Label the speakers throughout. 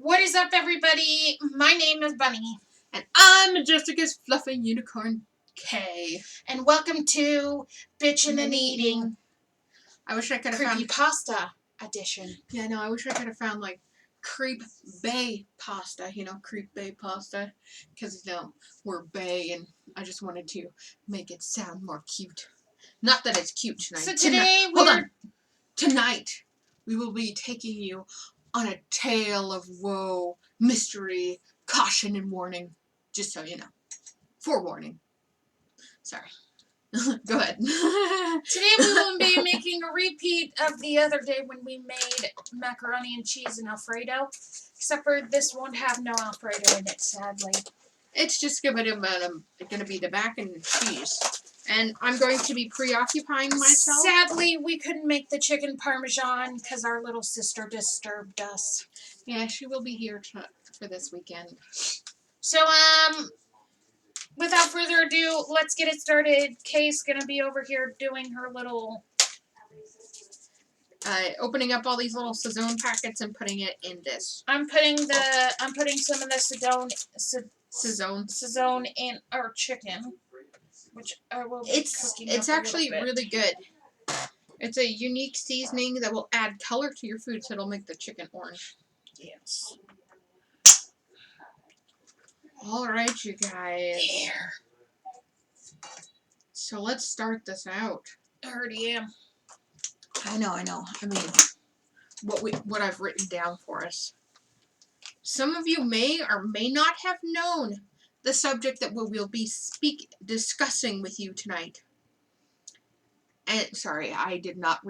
Speaker 1: What is up, everybody? My name is Bunny.
Speaker 2: And I'm Jessica's Fluffy Unicorn K.
Speaker 1: And welcome to Bitchin' and Eating.
Speaker 2: I wish I could have found
Speaker 1: Creepypasta edition.
Speaker 2: Yeah, no, I wish I could have found like creep bay pasta, creep bay pasta. Because, we're bay and I just wanted to make it sound more cute. Not that it's cute tonight.
Speaker 1: So today
Speaker 2: Tonight we will be taking you on a tale of woe, mystery, caution, and warning. Just so you know. Forewarning. Sorry. Go ahead.
Speaker 1: Today we will be making a repeat of the other day when we made macaroni and cheese and Alfredo. Except for this won't have no Alfredo in it, sadly.
Speaker 2: It's just going to be the mac and cheese. And I'm going to be preoccupying myself.
Speaker 1: Sadly, we couldn't make the chicken parmesan because our little sister disturbed us.
Speaker 2: Yeah, she will be here for this weekend.
Speaker 1: So, without further ado, let's get it started. Kay's gonna be over here doing her little...
Speaker 2: opening up all these little Sazone packets and putting it in this.
Speaker 1: I'm putting some of the Sazone in our chicken, which I will be cooking
Speaker 2: It's
Speaker 1: up
Speaker 2: actually really good. It's a unique seasoning that will add color to your food, so it'll make the chicken orange.
Speaker 1: Yes.
Speaker 2: Alright, you guys.
Speaker 1: There.
Speaker 2: So let's start this out.
Speaker 1: I already am.
Speaker 2: I know. I mean, what I've written down for us. Some of you may or may not have known the subject that we will be discussing with you tonight. And sorry, I did not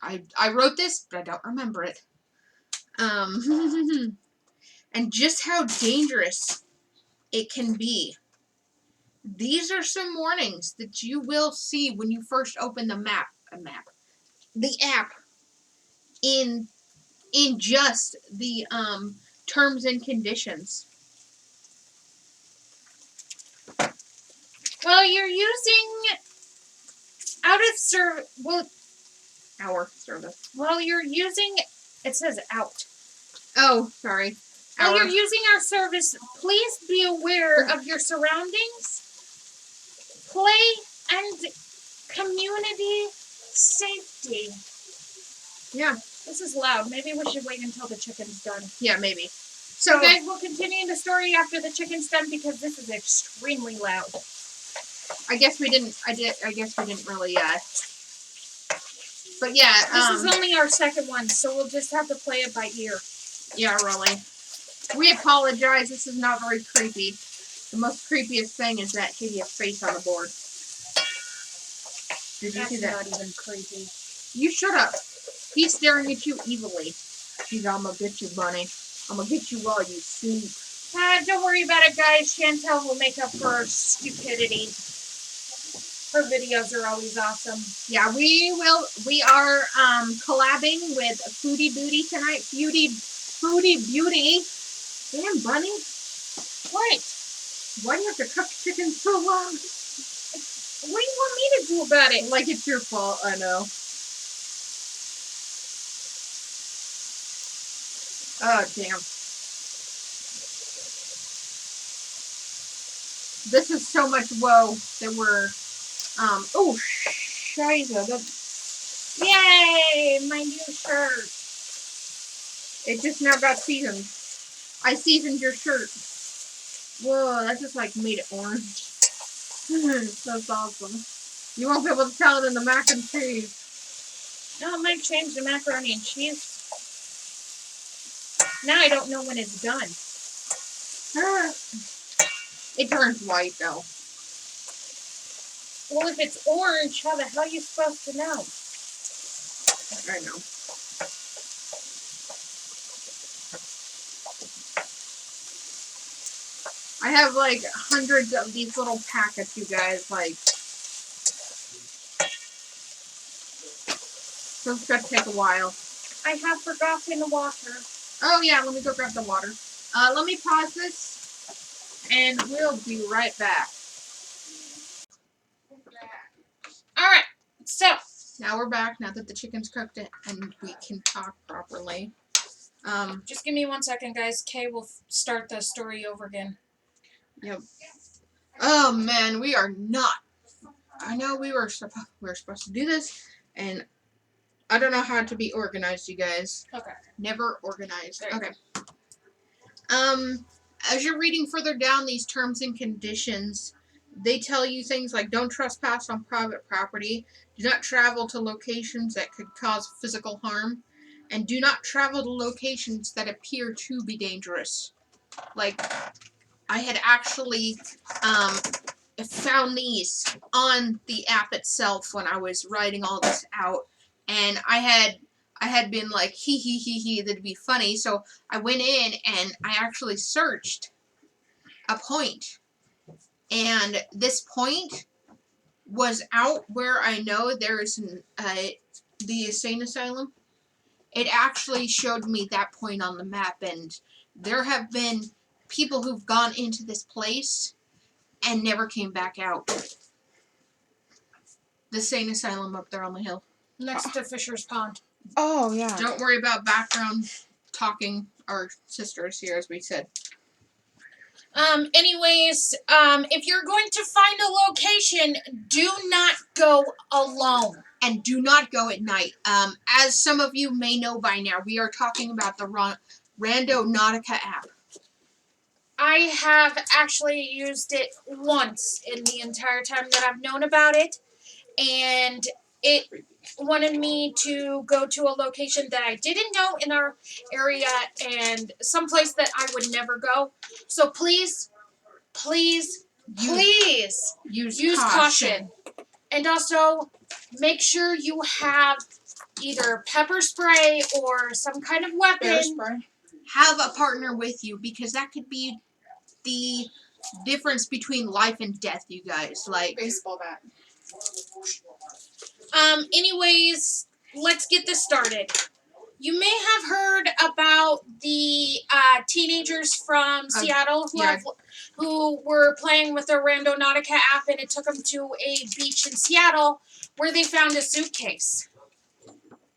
Speaker 2: I wrote this, but I don't remember it. And just how dangerous it can be. These are some warnings that you will see when you first open the app in just the terms and conditions.
Speaker 1: Well, you're using
Speaker 2: Our service.
Speaker 1: Well, you're using... It says out.
Speaker 2: Oh, sorry.
Speaker 1: While you're using our service, please be aware of your surroundings. Play and community safety.
Speaker 2: Yeah.
Speaker 1: This is loud. Maybe we should wait until the chicken's done.
Speaker 2: Yeah, maybe.
Speaker 1: So, you guys will continue the story after the chicken's done because this is extremely loud.
Speaker 2: I guess we didn't really, but yeah.
Speaker 1: This is only our second one, so we'll just have to play it by ear.
Speaker 2: Yeah, really. We apologize. This is not very creepy. The most creepiest thing is that hideous face on the board. Did you see that?
Speaker 1: That's not even creepy.
Speaker 2: You shut up. He's staring at you evilly. She's, I'm gonna get you, Bunny. I'm gonna get you while you sleep.
Speaker 1: Don't worry about it, guys. Chantel will make up for her stupidity. Her videos are always awesome.
Speaker 2: Yeah, we are collabing with Foodie Booty tonight. Foodie Beauty. Damn, Bunny.
Speaker 1: What?
Speaker 2: Why do you have to cook chicken so long?
Speaker 1: What do you want me to do about it?
Speaker 2: Like it's your fault, I know. Oh, damn. This is so much woe that we're, oh, shiza.
Speaker 1: Yay! My new shirt.
Speaker 2: It just now got seasoned. I seasoned your shirt. Whoa, that just like made it orange. That's awesome. You won't be able to tell it in the mac and cheese.
Speaker 1: No, I might change the macaroni and cheese. Now I don't know when it's done.
Speaker 2: It turns white though.
Speaker 1: Well, if it's orange, how the hell are you supposed to know?
Speaker 2: I know. I have like hundreds of these little packets, you guys, like. So it's gonna take a while.
Speaker 1: I have forgotten the water.
Speaker 2: Oh yeah, let me go grab the water. Let me pause this, and we'll be right back.
Speaker 1: Alright, so.
Speaker 2: Now we're back, now that the chicken's cooked and we can talk properly.
Speaker 1: Just give me 1 second, guys. Kay will start the story over again.
Speaker 2: Yep. Oh man, we are not. I know we were supposed to do this, and I don't know how to be organized, you guys.
Speaker 1: Okay.
Speaker 2: Never organized.
Speaker 1: There you
Speaker 2: Okay. As you're reading further down these terms and conditions, they tell you things like don't trespass on private property, do not travel to locations that could cause physical harm, and do not travel to locations that appear to be dangerous. Like, I had actually found these on the app itself when I was writing all this out, and I had been like, he, that'd be funny, so I went in and I actually searched a point, and this point was out where I know there's the insane asylum. It actually showed me that point on the map, and there have been people who've gone into this place and never came back out. The insane asylum up there on the hill.
Speaker 1: Next to Fisher's Pond.
Speaker 3: Oh, yeah.
Speaker 2: Don't worry about background talking. Our sisters here, as we said.
Speaker 1: Anyways, if you're going to find a location, do not go alone.
Speaker 2: And do not go at night. As some of you may know by now, we are talking about the Randonautica app.
Speaker 1: I have actually used it once in the entire time that I've known about it, and it wanted me to go to a location that I didn't know in our area and someplace that I would never go. So please use caution. And also make sure you have either pepper spray or some kind of weapon.
Speaker 3: Bear spray.
Speaker 2: Have a partner with you, because that could be the difference between life and death, you guys. Like,
Speaker 3: Baseball bat.
Speaker 1: Anyways, let's get this started. You may have heard about the teenagers from Seattle who were playing with their Randonautica app, and it took them to a beach in Seattle where they found a suitcase.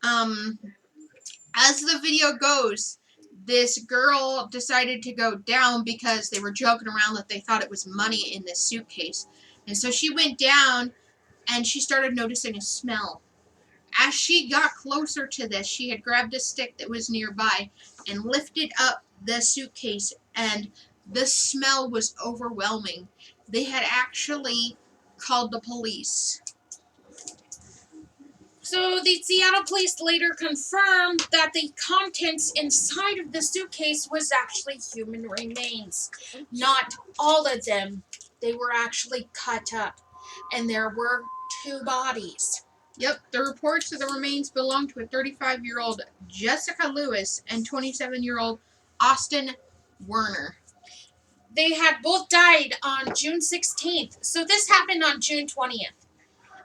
Speaker 2: As the video goes, this girl decided to go down because they were joking around that they thought it was money in this suitcase. And so she went down and she started noticing a smell. As she got closer to this, she had grabbed a stick that was nearby and lifted up the suitcase, and the smell was overwhelming. They had actually called the police.
Speaker 1: So the Seattle police later confirmed that the contents inside of the suitcase was actually human remains. Not all of them. They were actually cut up, and there were 2 bodies.
Speaker 2: Yep, the reports of the remains belong to a 35-year-old Jessica Lewis and 27-year-old Austin Werner.
Speaker 1: They had both died on June 16th. So this happened on June 20th.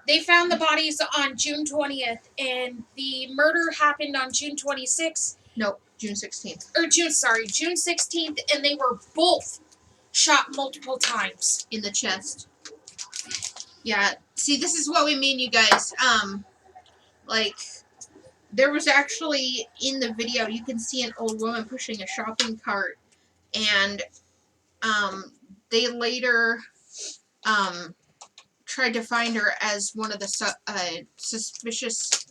Speaker 1: They found the bodies on June 20th, and the murder happened on June 26th.
Speaker 2: No, June 16th.
Speaker 1: June 16th, and they were both shot multiple times.
Speaker 2: In the chest. Yeah, see, this is what we mean, you guys. Like, there was actually, in the video, you can see an old woman pushing a shopping cart, and, they later, tried to find her as one of the suspicious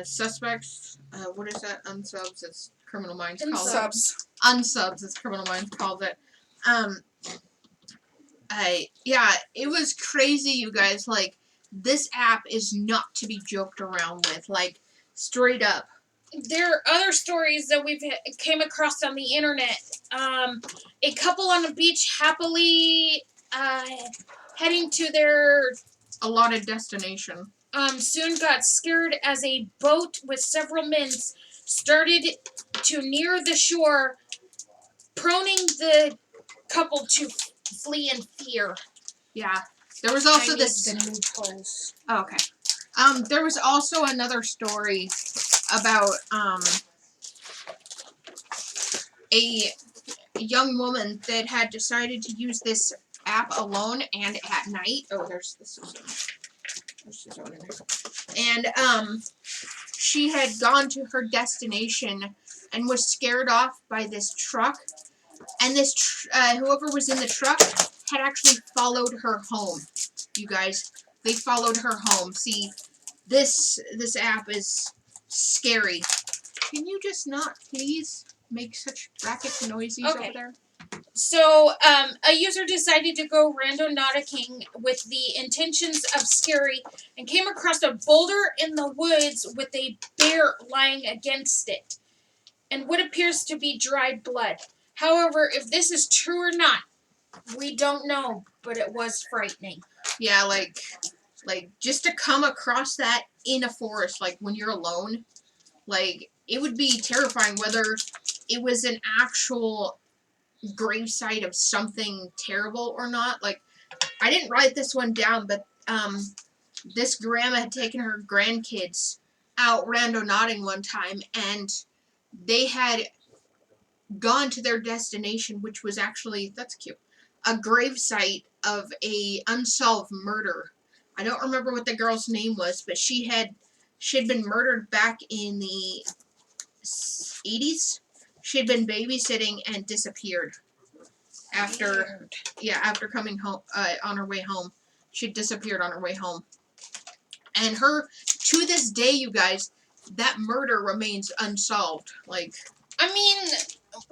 Speaker 2: suspects. What is that? Unsubs, as Criminal Minds call it.
Speaker 3: Subs.
Speaker 2: Unsubs, as Criminal Minds called it. Yeah, it was crazy, you guys. Like, this app is not to be joked around with. Like, straight up.
Speaker 1: There are other stories that we've came across on the internet. A couple on the beach happily heading to their
Speaker 2: allotted destination.
Speaker 1: Soon got scared as a boat with several men started to near the shore, proning the couple to flee in fear.
Speaker 2: Yeah. There was also Oh, okay. There was also another story about a young woman that had decided to use this app alone and at night. Oh, there's this. There's one in there. And she had gone to her destination and was scared off by this truck. And this whoever was in the truck had actually followed her home. You guys, they followed her home. See, this app is scary. Can you just not please make such racket noises over there?
Speaker 1: So, a user decided to go randonauticing with the intentions of scary and came across a boulder in the woods with a bear lying against it and what appears to be dried blood. However, if this is true or not, we don't know, but it was frightening.
Speaker 2: Yeah, like just to come across that in a forest, like when you're alone, like it would be terrifying whether it was an actual gravesite of something terrible or not. Like, I didn't write this one down, but this grandma had taken her grandkids out randonauting one time, and they had gone to their destination, which was actually, that's cute, a gravesite of a unsolved murder. I don't remember what the girl's name was, but she had been murdered back in the 80s. She had been babysitting and disappeared. After coming home, on her way home. She disappeared on her way home. And to this day, you guys, that murder remains unsolved. Like,
Speaker 1: I mean,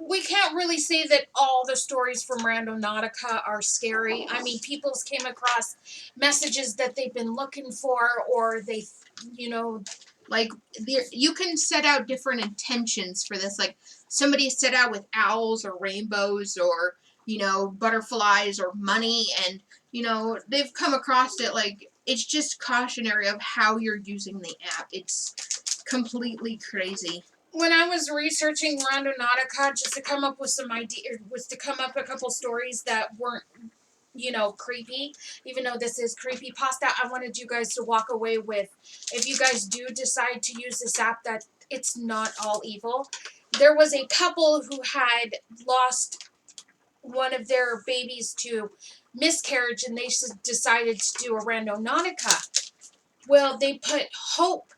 Speaker 1: we can't really say that all the stories from Randonautica are scary. I mean, people came across messages that they've been looking for, or they,
Speaker 2: like, you can set out different intentions for this. Like, somebody set out with owls or rainbows or, butterflies or money, and, they've come across it. Like, it's just cautionary of how you're using the app. It's completely crazy.
Speaker 1: When I was researching Randonautica, just to come up with some ideas, was to come up a couple stories that weren't, creepy. Even though this is creepy pasta, I wanted you guys to walk away with, if you guys do decide to use this app, that it's not all evil. There was a couple who had lost one of their babies to miscarriage, and they decided to do a Randonautica. Well, they put hope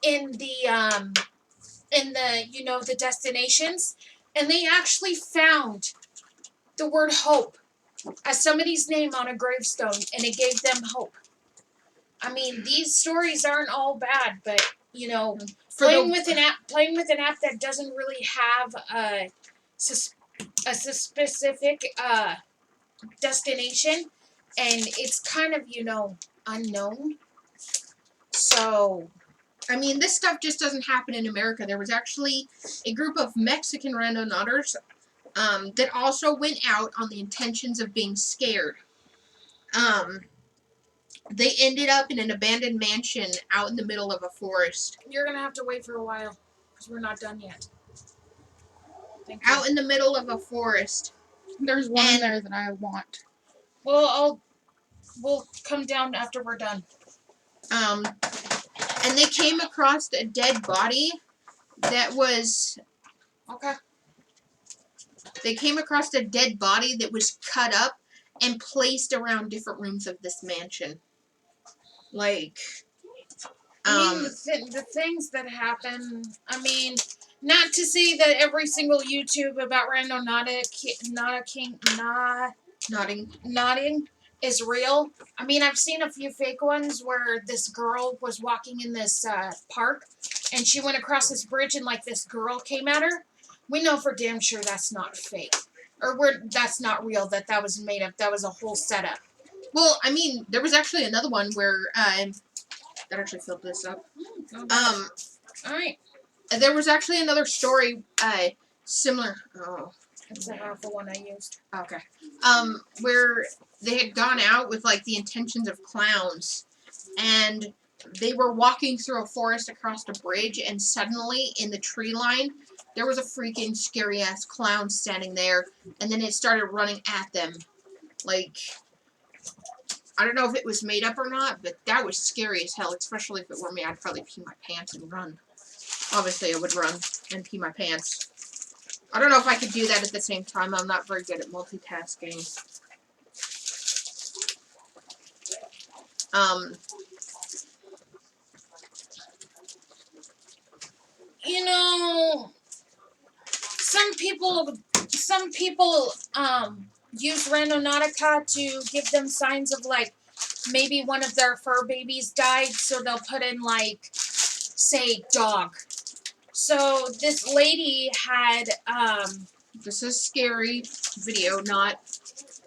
Speaker 1: in the the destinations, and they actually found the word hope as somebody's name on a gravestone, and it gave them hope. I mean, these stories aren't all bad, but playing with an app that doesn't really have a specific destination, and it's kind of unknown. So,
Speaker 2: I mean, this stuff just doesn't happen in America. There was actually a group of Mexican randonauters that also went out on the intentions of being scared. They ended up in an abandoned mansion out in the middle of a forest.
Speaker 1: You're going to have to wait for a while because we're not done yet.
Speaker 2: Out in the middle of a forest.
Speaker 3: There's one in there that I want.
Speaker 1: Well, we'll come down after we're done.
Speaker 2: And they came across a dead body that was...
Speaker 1: Okay.
Speaker 2: They came across a dead body that was cut up and placed around different rooms of this mansion. Like...
Speaker 1: I mean, the things that happen, I mean, not to say that every single YouTube about nodding is real. I mean, I've seen a few fake ones where this girl was walking in this park, and she went across this bridge, and, this girl came at her. We know for damn sure that's not fake. Or that's not real, that was made up. That was a whole setup.
Speaker 2: Well, I mean, there was actually another one where... that actually filled this up.
Speaker 1: Alright.
Speaker 2: There was actually another story, similar. Oh.
Speaker 1: That's half the one I used.
Speaker 2: Okay. Where they had gone out with, the intentions of clowns, and they were walking through a forest across a bridge, and suddenly, in the tree line, there was a freaking scary-ass clown standing there, and then it started running at them. I don't know if it was made up or not, but that was scary as hell, especially if it were me. I'd probably pee my pants and run. Obviously, I would run and pee my pants. I don't know if I could do that at the same time. I'm not very good at multitasking.
Speaker 1: you know, some people use Randonautica to give them signs of like maybe one of their fur babies died, so they'll put in like say dog. So this lady had
Speaker 2: This is scary video, not.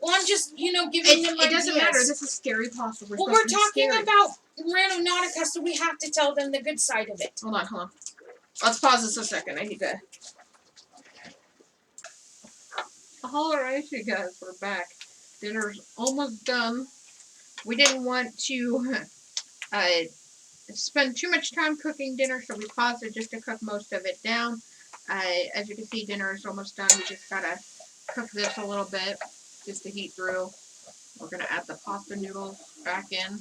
Speaker 1: well, I'm just giving them
Speaker 2: It doesn't
Speaker 1: ideas.
Speaker 2: matter. This is scary possible.
Speaker 1: Well, we're talking about Randonautica, so we have to tell them the good side of it.
Speaker 2: Hold on. Let's pause this a second. I need to. Alright, you guys, we're back. Dinner's almost done. We didn't want to spend too much time cooking dinner, so we paused it just to cook most of it down. As you can see, dinner is almost done. We just gotta cook this a little bit just to heat through. We're gonna add the pasta noodles back in.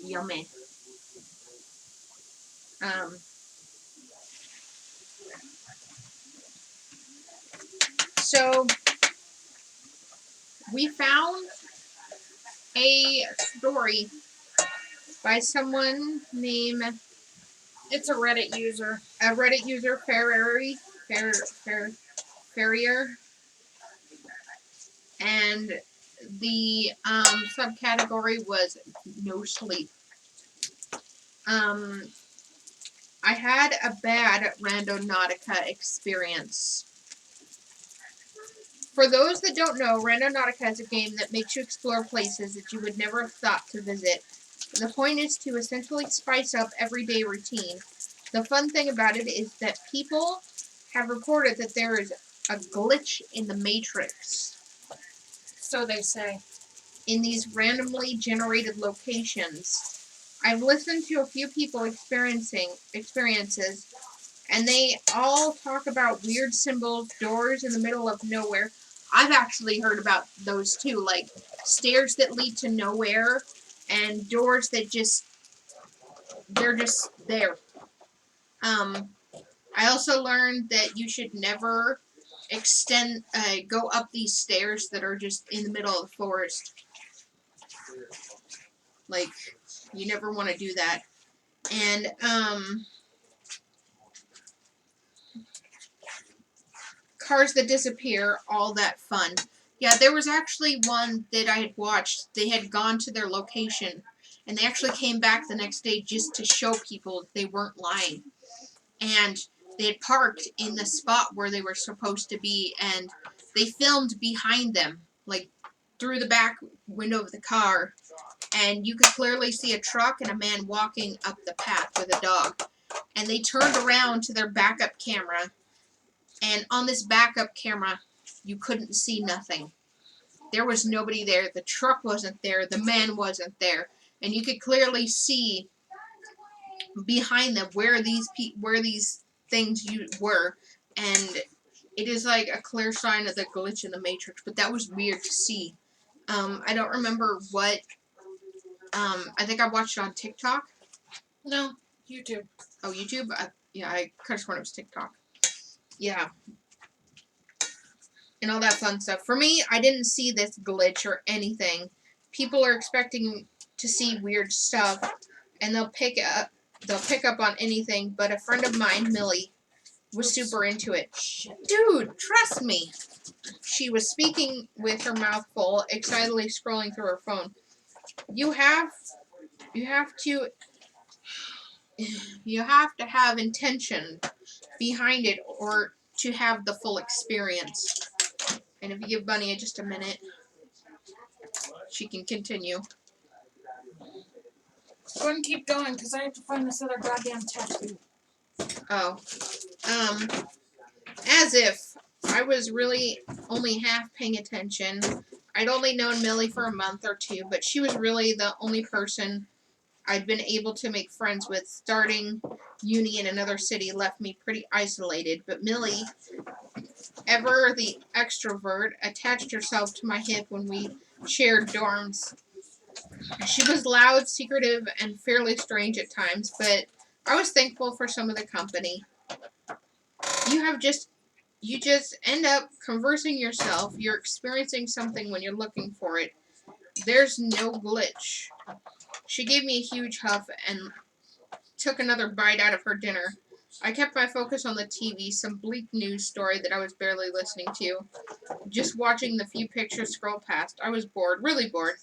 Speaker 2: Yummy. So we found a story by someone named,
Speaker 1: It's a Reddit user.
Speaker 2: Ferrier, and the subcategory was no sleep. I had a bad Randonautica experience. For those that don't know, Randonautica is a game that makes you explore places that you would never have thought to visit. The point is to essentially spice up everyday routine. The fun thing about it is that people have reported that there is a glitch in the Matrix.
Speaker 1: So they say.
Speaker 2: In these randomly generated locations. I've listened to a few people experiences, and they all talk about weird symbols, doors in the middle of nowhere. I've actually heard about those too, like stairs that lead to nowhere and doors that they're just there. I also learned that you should never go up these stairs that are just in the middle of the forest. Like, you never want to do that. And, cars that disappear, all that fun. Yeah, there was actually one that I had watched. They had gone to their location, and they actually came back the next day just to show people they weren't lying. And they had parked in the spot where they were supposed to be, and they filmed behind them, like through the back window of the car, and you could clearly see a truck and a man walking up the path with a dog. And they turned around to their backup camera, and on this backup camera, you couldn't see nothing. There was nobody there. The truck wasn't there. The man wasn't there. And you could clearly see behind them where these things were. And it is like a clear sign of the glitch in the Matrix. But that was weird to see. I don't remember what. I think I watched it on TikTok.
Speaker 1: No, YouTube.
Speaker 2: Oh, YouTube? Yeah, I could have sworn it was TikTok. Yeah. And all that fun stuff. For me, I didn't see this glitch or anything. People are expecting to see weird stuff, and they'll pick up on anything. But a friend of mine, Millie, was super into it. Dude, trust me. She was speaking with her mouth full, excitedly scrolling through her phone. You have to have intention behind it or to have the full experience. And if you give Bunny just a minute, she can continue.
Speaker 1: Go ahead and keep going, because I have to find this other goddamn tattoo.
Speaker 2: Oh. As if I was really only half paying attention. I'd only known Millie for a month or two, but she was really the only person I'd been able to make friends with. Starting uni in another city left me pretty isolated, but Millie, ever the extrovert, attached herself to my hip when we shared dorms. She was loud, secretive, and fairly strange at times, but I was thankful for some of the company. You just end up conversing yourself. You're experiencing something when you're looking for it. There's no glitch. She gave me a huge hug took another bite out of her dinner. I kept my focus on the TV, some bleak news story that I was barely listening to. Just watching the few pictures scroll past, I was bored, really bored.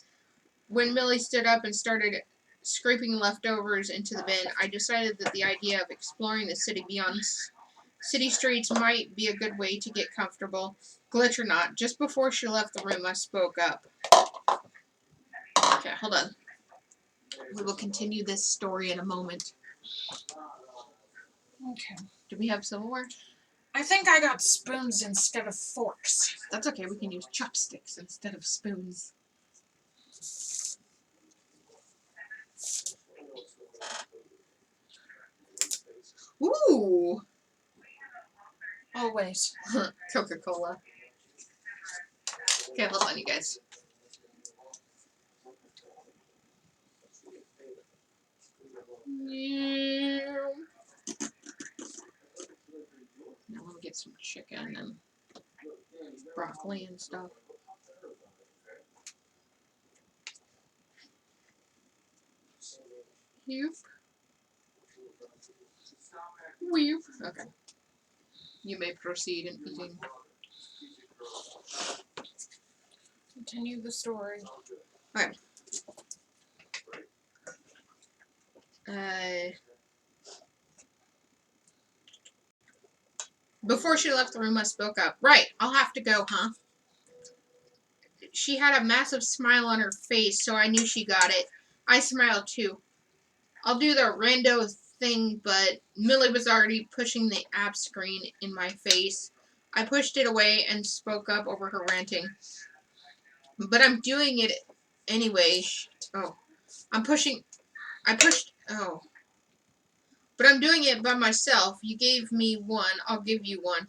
Speaker 2: When Millie stood up and started scraping leftovers into the bin, I decided that the idea of exploring the city beyond city streets might be a good way to get comfortable. Glitch or not, just before she left the room, I spoke up. Okay, hold on. We will continue this story in a moment.
Speaker 1: Okay.
Speaker 2: Do we have silverware?
Speaker 1: I think I got spoons instead of forks.
Speaker 2: That's okay, we can use chopsticks instead of spoons. Ooh!
Speaker 1: Always.
Speaker 2: Coca-Cola. Okay, hold on, you guys. Now let me get some chicken and broccoli and stuff. Whoop. Whoop. Okay. You may proceed in eating.
Speaker 1: Continue the story.
Speaker 2: Before she left the room, I spoke up. Right, I'll have to go, huh? She had a massive smile on her face, so I knew she got it. I smiled too. I'll do the rando thing, but Millie was already pushing the app screen in my face. I pushed it away and spoke up over her ranting. But I'm doing it anyway. Oh. But I'm doing it by myself. You gave me one, I'll give you one.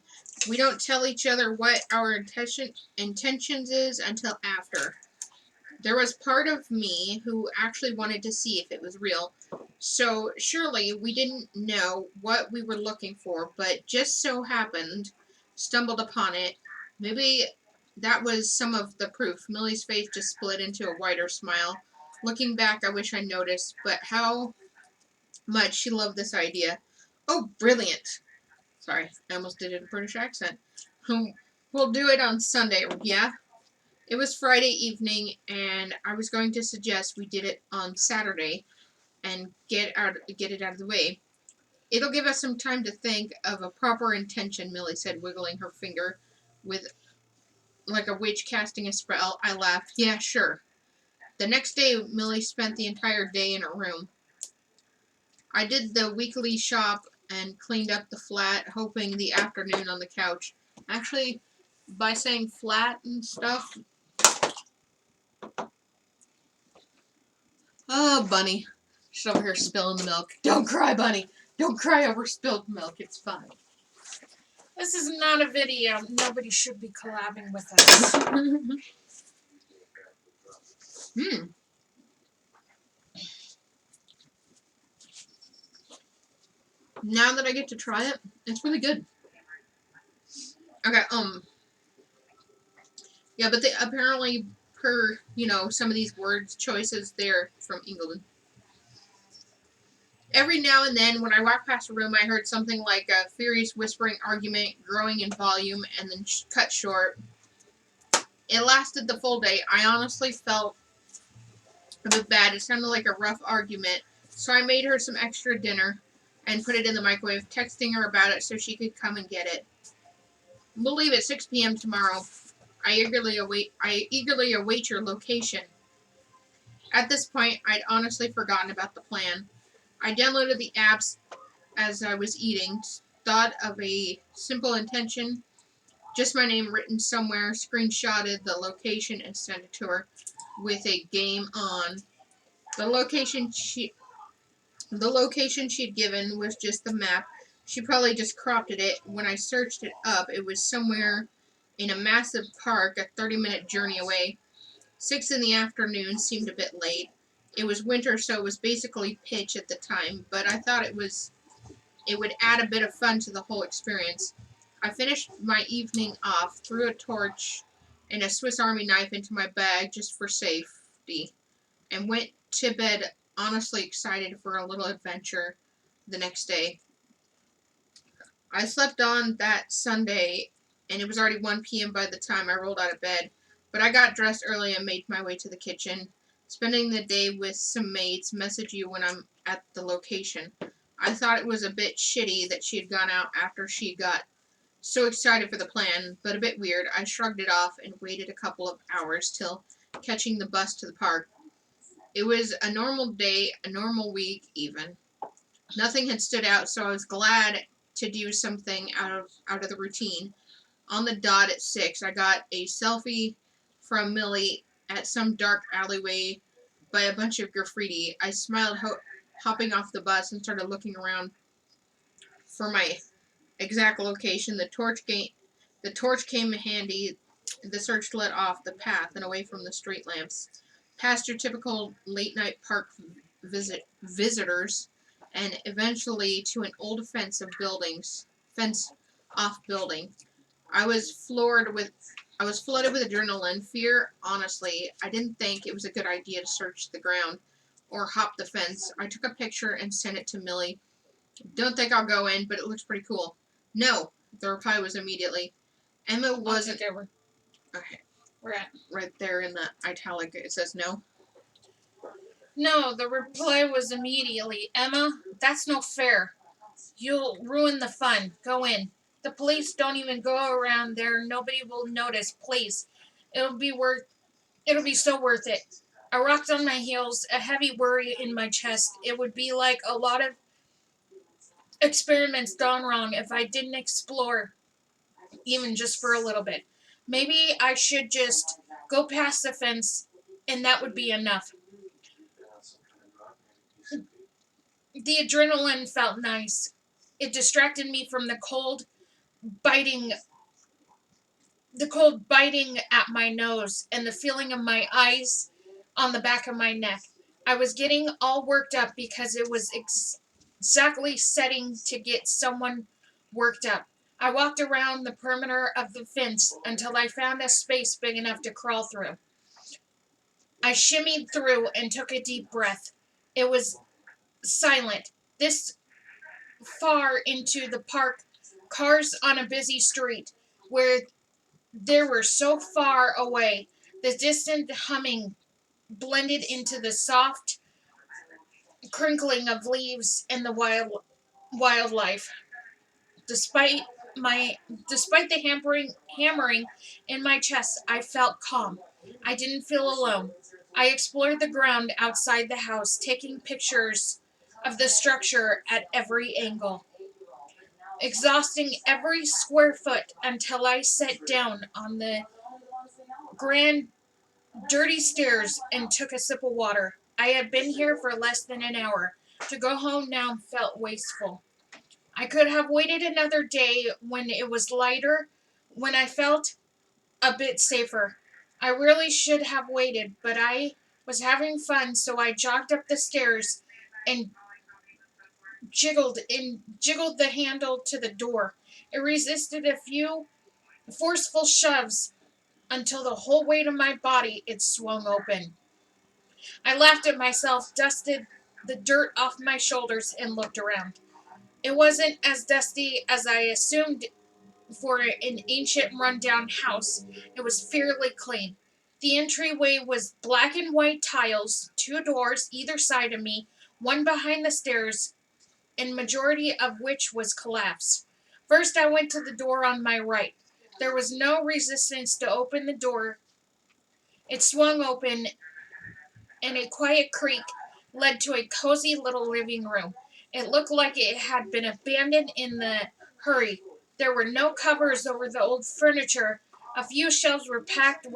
Speaker 2: We don't tell each other what our intentions is until after. There was part of me who actually wanted to see if it was real. So surely we didn't know what we were looking for, but just so happened, stumbled upon it. Maybe that was some of the proof. Millie's face just split into a wider smile. Looking back, I wish I noticed, but how much she loved this idea. Oh, brilliant. Sorry, I almost did it in a British accent. We'll do it on Sunday, yeah? It was Friday evening, and I was going to suggest we did it on Saturday and get it out of the way. It'll give us some time to think of a proper intention, Millie said, wiggling her finger with like a witch casting a spell. I laughed. Yeah, sure. The next day, Millie spent the entire day in her room. I did the weekly shop and cleaned up the flat, hoping the afternoon on the couch. Actually, by saying flat and stuff... Oh, Bunny. She's over here spilling the milk. Don't cry, Bunny. Don't cry over spilled milk. It's fine.
Speaker 1: This is not a video. Nobody should be collabing with us.
Speaker 2: Now that I get to try it, it's really good. Okay, yeah, but they apparently, per, some of these words choices, they're from England. Every now and then, when I walked past a room, I heard something like a furious whispering argument growing in volume and then cut short. It lasted the full day. I honestly felt a bit bad. It sounded like a rough argument, so I made her some extra dinner and put it in the microwave, texting her about it so she could come and get it. We'll leave at 6 p.m. tomorrow. I eagerly await your location. At this point, I'd honestly forgotten about the plan. I downloaded the apps as I was eating, thought of a simple intention, just my name written somewhere, screenshotted the location and sent it to her with a game on. The location she'd given was just the map. She probably just cropped it. When I searched it up, it was somewhere in a massive park, a 30-minute journey away. 6 in the afternoon seemed a bit late. It was winter, so it was basically pitch at the time, but I thought it would add a bit of fun to the whole experience. I finished my evening off, threw a torch and a Swiss Army knife into my bag just for safety, and went to bed honestly excited for a little adventure. the next day. I slept on that Sunday, and it was already 1 p.m. by the time I rolled out of bed. But I got dressed early and made my way to the kitchen, spending the day with some maids. Message you when I'm at the location. I thought it was a bit shitty that she had gone out after she got so excited for the plan, but a bit weird. I shrugged it off and waited a couple of hours till catching the bus to the park. It was a normal day, a normal week even. Nothing had stood out, so I was glad to do something out of the routine. On the dot at 6, I got a selfie from Millie at some dark alleyway by a bunch of graffiti. I smiled, hopping off the bus, and started looking around for my exact location. The torch came handy. The search led off the path and away from the street lamps, past your typical late night park visitors, and eventually to an old fence off building. I was I was flooded with adrenaline, fear. Honestly, I didn't think it was a good idea to search the ground or hop the fence. I took a picture and sent it to Millie. Don't think I'll go in, but it looks pretty cool. No, the reply was immediately. Emma wasn't.
Speaker 1: Okay, we're
Speaker 2: Okay,
Speaker 1: at.
Speaker 2: right there in the italic, it says no.
Speaker 1: No, the reply was immediately, Emma, that's no fair. You'll ruin the fun. Go in. The police don't even go around there. Nobody will notice. Please. It'll be worth it'll be so worth it. I rocked on my heels, a heavy worry in my chest. It would be like a lot of experiments gone wrong if I didn't explore even just for a little bit. Maybe I should just go past the fence and that would be enough. The adrenaline felt nice. It distracted me from biting the cold biting at my nose and the feeling of my eyes on the back of my neck. I was getting all worked up because it was exactly setting to get someone worked up. I walked around the perimeter of the fence until I found a space big enough to crawl through. I shimmied through and took a deep breath. It was silent. This far into the park, cars on a busy street where they were so far away. The distant humming blended into the soft crinkling of leaves and the wildlife. Despite my despite the hammering in my chest, I felt calm. I didn't feel alone. I explored the ground outside the house, taking pictures of the structure at every angle, exhausting every square foot until I sat down on the grand dirty stairs and took a sip of water. I had been here for less than an hour. To go home now felt wasteful. I could have waited another day when it was lighter, when I felt a bit safer. I really should have waited, but I was having fun, so I jogged up the stairs and jiggled the handle to the door. It resisted a few forceful shoves until the whole weight of my body it swung open. I laughed at myself, dusted the dirt off my shoulders, and looked around. It wasn't as dusty as I assumed for an ancient rundown house. It was fairly clean. The entryway was black and white tiles, two doors either side of me, one behind the stairs, and majority of which was collapsed. First I went to the door on my right. There was no resistance to open the door. It swung open and a quiet creak led to a cozy little living room. It looked like it had been abandoned in the hurry. There were no covers over the old furniture. A few shelves were packed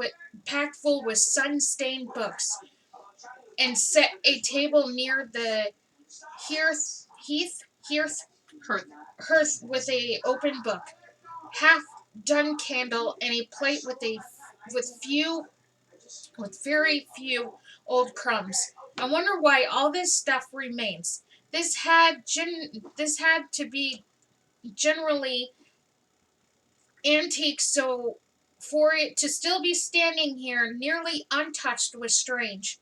Speaker 1: full with sun-stained books, and set a table near the hearth
Speaker 2: Hearth.
Speaker 1: hearth with a open book, half done candle, and a plate with few with very few old crumbs. I wonder why all this stuff remains. This had to be generally antique, so for it to still be standing here nearly untouched was strange.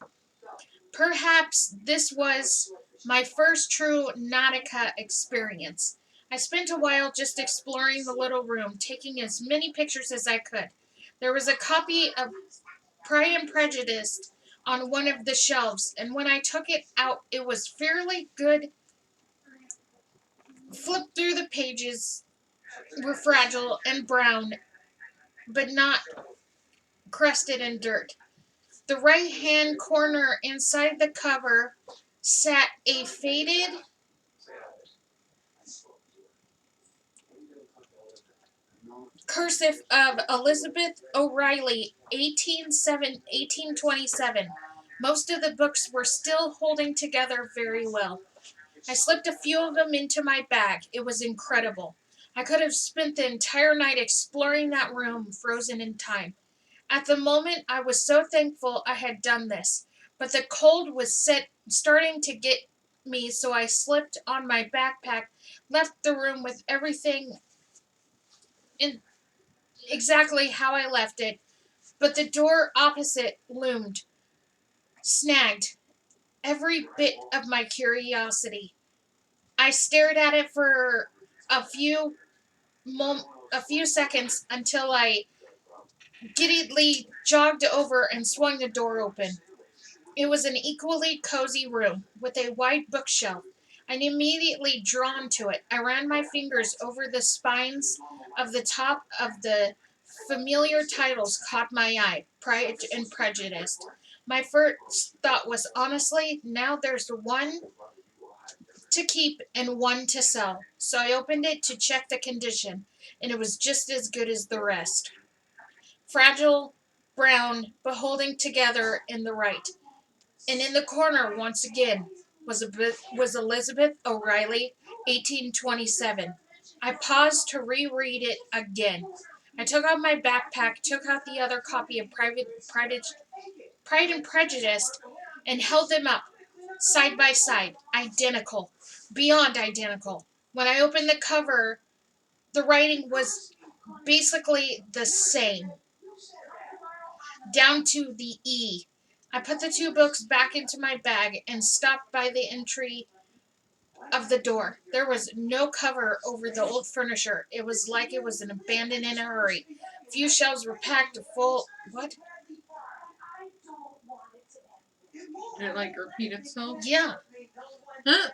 Speaker 1: Perhaps this was My first true Nautica experience. I spent a while just exploring the little room, taking as many pictures as I could. There was a copy of Pride and Prejudice on one of the shelves, and when I took it out, it was fairly good. Flipped through the pages were fragile and brown, but not crusted in dirt. The right hand corner inside the cover sat a faded cursive of Elizabeth O'Reilly, 1827. Most of the books were still holding together very well. I slipped a few of them into my bag. It was incredible. I could have spent the entire night exploring that room, frozen in time. At the moment, I was so thankful I had done this, but the cold was starting to get me, so I slipped on my backpack, left the room with everything in exactly how I left it, but the door opposite loomed, snagged every bit of my curiosity. I stared at it for a few a few seconds until I giddily jogged over and swung the door open. It was an equally cozy room with a wide bookshelf. I'm immediately drawn to it. I ran my fingers over the spines of the top of the familiar titles caught my eye. Pride and Prejudice. My first thought was honestly, now there's one to keep and one to sell. So I opened it to check the condition, and it was just as good as the rest. Fragile, brown, but holding together in the right. And in the corner, once again, was Elizabeth O'Reilly, 1827. I paused to reread it again. I took out my backpack, took out the other copy of Pride and Prejudice, and held them up, side by side, identical, beyond identical. When I opened the cover, the writing was basically the same, down to the E. I put the two books back into my bag and stopped by the entry of the door. There was no cover over the old furniture. It was like it was abandoned in a hurry. A few shelves were packed full. What?
Speaker 2: Did it like repeat itself?
Speaker 1: Yeah.
Speaker 2: Huh?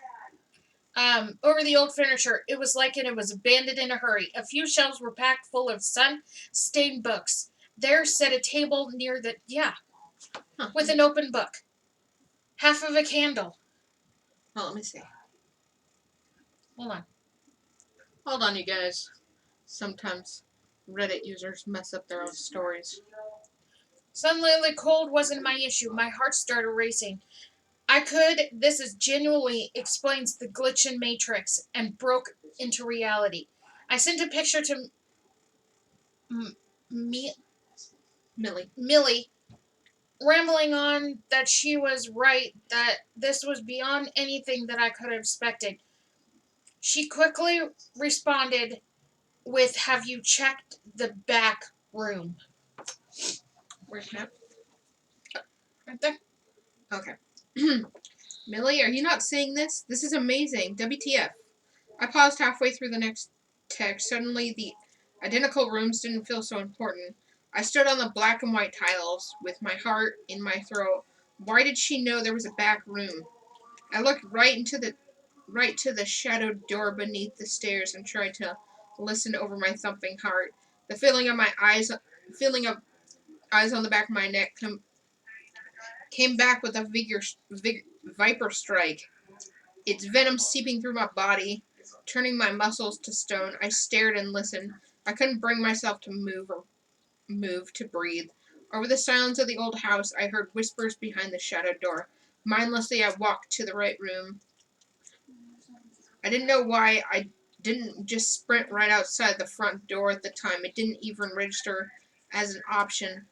Speaker 1: Over the old furniture. It was like it was abandoned in a hurry. A few shelves were packed full of sun-stained books. There sat a table near the with an open book, half of a candle.
Speaker 2: Well, let me see.
Speaker 1: Hold on.
Speaker 2: Hold on, you guys. Sometimes Reddit users mess up their own stories.
Speaker 1: Suddenly, the cold wasn't my issue. My heart started racing. This is genuinely explains the glitch in Matrix and broke into reality. I sent a picture to Millie, rambling on that she was right, that this was beyond anything that I could have expected. She quickly responded with, "Have you checked the back room?"
Speaker 2: Where's that?
Speaker 1: Right there.
Speaker 2: Okay. Millie, are you not seeing this? This is amazing. WTF. I paused halfway through the next text. Suddenly, the identical rooms didn't feel so important. I stood on the black and white tiles with my heart in my throat. Why did she know there was a back room? I looked right to the shadowed door beneath the stairs and tried to listen over my thumping heart. The feeling of eyes on the back of my neck came back with a viper strike. Its venom seeping through my body, turning my muscles to stone. I stared and listened. I couldn't bring myself to move, to breathe. Over the silence of the old house, I heard whispers behind the shadowed door. Mindlessly, I walked to the right room. I didn't know why I didn't just sprint right outside the front door at the time. It didn't even register as an option.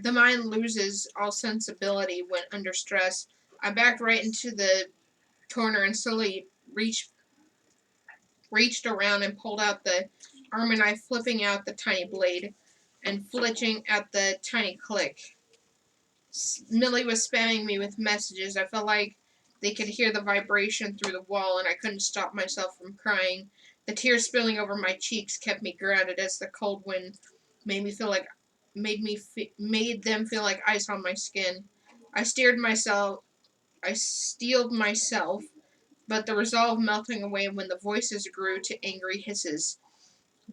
Speaker 2: The mind loses all sensibility when under stress. I backed right into the corner and slowly reached around and pulled out the armor knife, flipping out the tiny blade and flinching at the tiny click. Millie was spamming me with messages. I felt like They could hear the vibration through the wall, and I couldn't stop myself from crying. The tears spilling over my cheeks kept me grounded as the cold wind made me feel like made them feel like ice on my skin. I steeled myself, but the resolve melting away when the voices grew to angry hisses.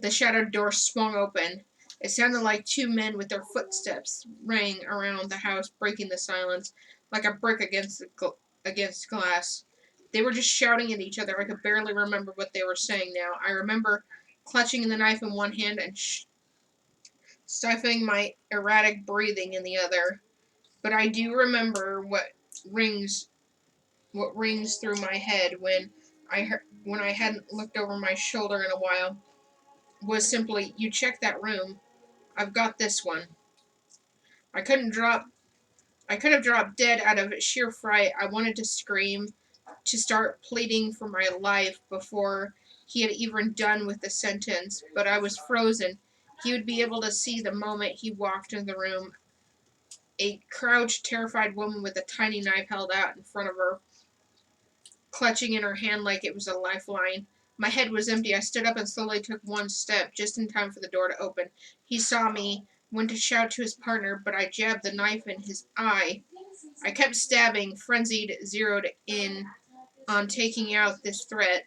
Speaker 2: The shattered door swung open. It sounded like two men with their footsteps rang around the house, breaking the silence like a brick against glass. They were just shouting at each other. I could barely remember what they were saying now. I remember clutching the knife in one hand and stifling my erratic breathing in the other. But I do remember rings rings through my head when I hadn't looked over my shoulder in a while was simply, "You check that room. I've got this one." I couldn't drop I could have dropped dead out of sheer fright. I wanted to scream, to start pleading for my life before he had even done with the sentence, but I was frozen. He would be able to see the moment he walked into the room. A crouched, terrified woman with a tiny knife held out in front of her, clutching in her hand like it was a lifeline. My head was empty. I stood up and slowly took one step, just in time for the door to open. He saw me, went to shout to his partner, but I jabbed the knife in his eye. I kept stabbing, frenzied, zeroed in on taking out this threat.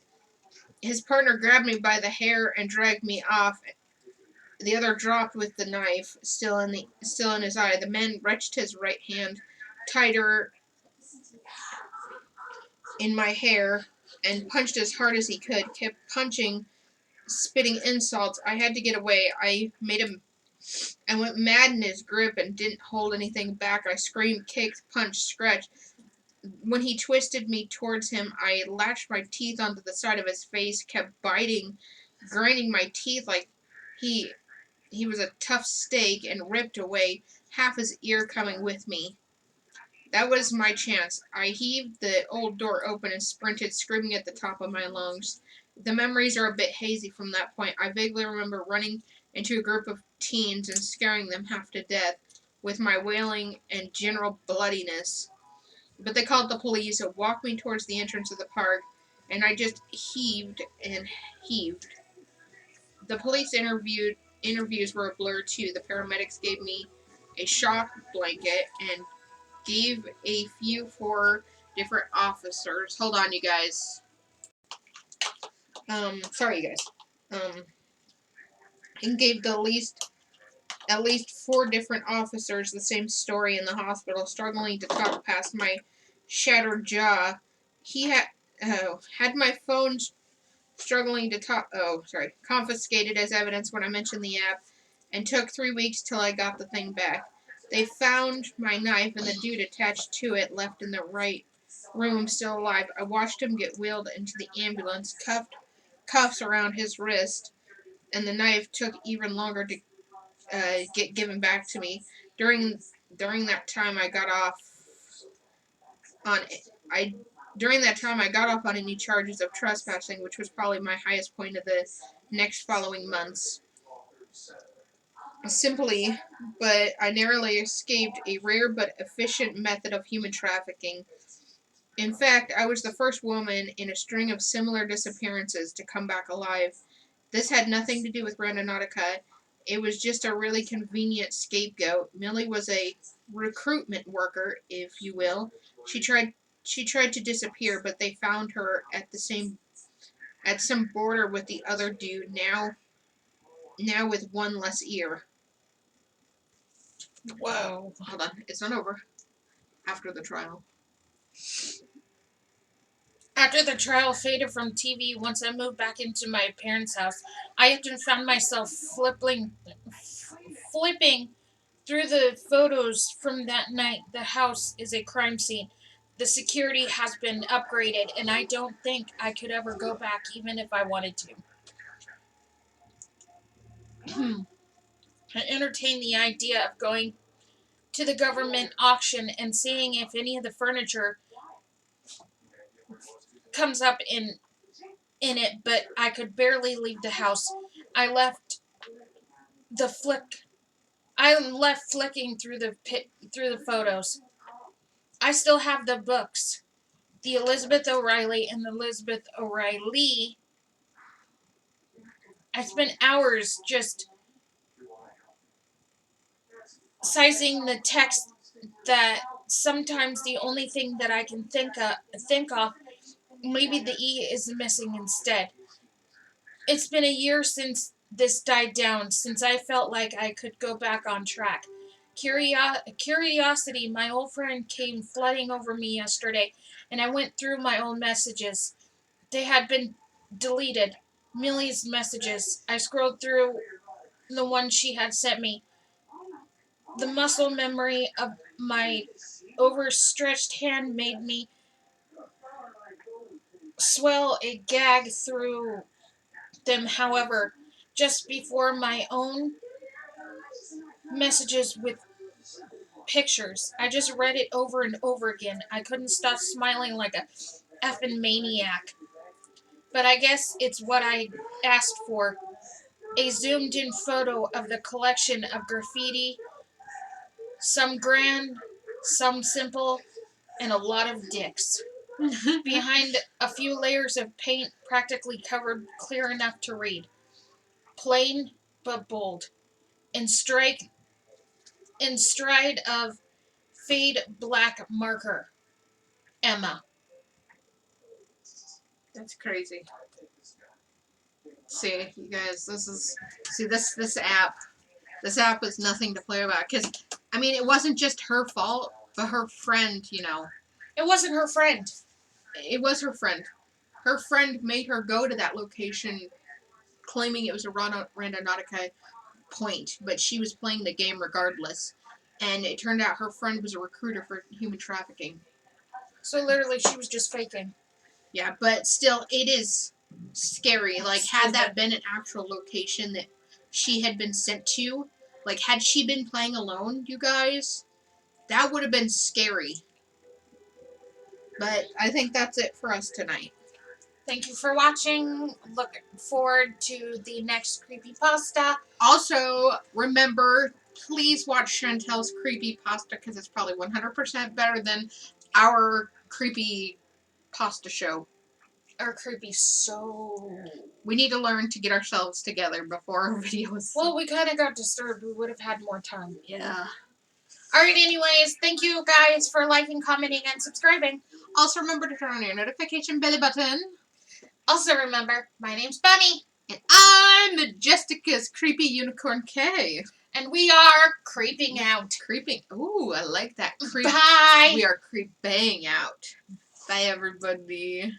Speaker 2: His partner grabbed me by the hair and dragged me off. The other dropped with the knife still in his eye. The man wrenched his right hand tighter in my hair and punched as hard as he could. Kept punching, spitting insults. I had to get away. I went mad in his grip and didn't hold anything back. I screamed, kicked, punched, scratched. When he twisted me towards him, I latched my teeth onto the side of his face, kept biting, grinding my teeth like he was a tough steak, and ripped away half his ear coming with me. That was my chance. I heaved the old door open and sprinted, screaming at the top of my lungs. The memories are a bit hazy from that point. I vaguely remember running into a group of teens and scaring them half to death with my wailing and general bloodiness. But they called the police and walked me towards the entrance of the park, and I just heaved and heaved. The police interviews were a blur too. The paramedics gave me a shock blanket and gave a few for different officers. Hold on, you guys. Sorry, you guys. And gave at least four different officers the same story in the hospital, struggling to talk past my shattered jaw. He had my phone struggling to talk. Oh, sorry, confiscated as evidence when I mentioned the app, and took 3 weeks till I got the thing back. They found my knife and the dude attached to it left in the right room still alive. I watched him get wheeled into the ambulance, cuffs around his wrist, and the knife took even longer to get given back to me. During that time, I got off on I during that time I got off on any charges of trespassing, which was probably my highest point of the next following months. Simply, but I narrowly escaped a rare but efficient method of human trafficking. In fact, I was the first woman in a string of similar disappearances to come back alive. This had nothing to do with Randonautica. It was just a really convenient scapegoat. Millie was a recruitment worker, if you will. She tried to disappear, but they found her at some border with the other dude, now with one less ear.
Speaker 1: Whoa.
Speaker 2: Hold on, it's not over. After the trial.
Speaker 1: After the trial faded from TV, once I moved back into my parents' house, I often found myself flipping through the photos from that night. The house is a crime scene. The security has been upgraded, and I don't think I could ever go back even if I wanted to. I entertained the idea of going to the government auction and seeing if any of the furniture comes up in it, but I could barely leave the house. I left the flick. I left flicking through the photos. I still have the books. the Elizabeth O'Reilly and the Elizabeth O'Reilly. I spent hours just sizing the text that sometimes the only thing that I can think of, maybe the E is missing instead. It's been a year since this died down, since I felt like I could go back on track. Curiosity, my old friend, came flooding over me yesterday, and I went through my old messages. They had been deleted. Millie's messages. I scrolled through the one she had sent me. The muscle memory of my overstretched hand made me swell a gag through them. However, just before my own messages with pictures, I just read it over and over again. I couldn't stop smiling like a effing maniac. But I guess it's what I asked for. A zoomed in photo of the collection of graffiti, some grand, some simple, and a lot of dicks. Behind a few layers of paint practically covered clear enough to read. Plain but bold. In stride of fade black marker. Emma.
Speaker 2: That's crazy. See, you guys, this app. This app is nothing to play about. Because, I mean, it wasn't just her fault, but her friend, you know.
Speaker 1: It wasn't her friend.
Speaker 2: It was her friend. Her friend made her go to that location claiming it was a Randonautica point, but she was playing the game regardless. And it turned out her friend was a recruiter for human trafficking.
Speaker 1: So literally she was just faking.
Speaker 2: Yeah, but still, it is scary. Like, had that been an actual location that she had been sent to, like, had she been playing alone, you guys, that would have been scary. But I think that's it for us tonight.
Speaker 1: Thank you for watching. Look forward to the next creepypasta.
Speaker 2: Also, remember, please watch Chantel's creepypasta because it's probably 100% better than our creepypasta show.
Speaker 1: Or creepy so.
Speaker 2: We need to learn to get ourselves together before our videos.
Speaker 1: Well, we kind of got disturbed. We would have had more time.
Speaker 2: Yeah.
Speaker 1: Alright, anyways, thank you guys for liking, commenting, and subscribing.
Speaker 2: Also, remember to turn on your notification belly button.
Speaker 1: Also, remember, my name's Bunny.
Speaker 2: And I'm Majestica's Creepy Unicorn K.
Speaker 1: And we are creeping out.
Speaker 2: Creeping. Ooh, I like that.
Speaker 1: Bye.
Speaker 2: We are creeping out. Bye, everybody.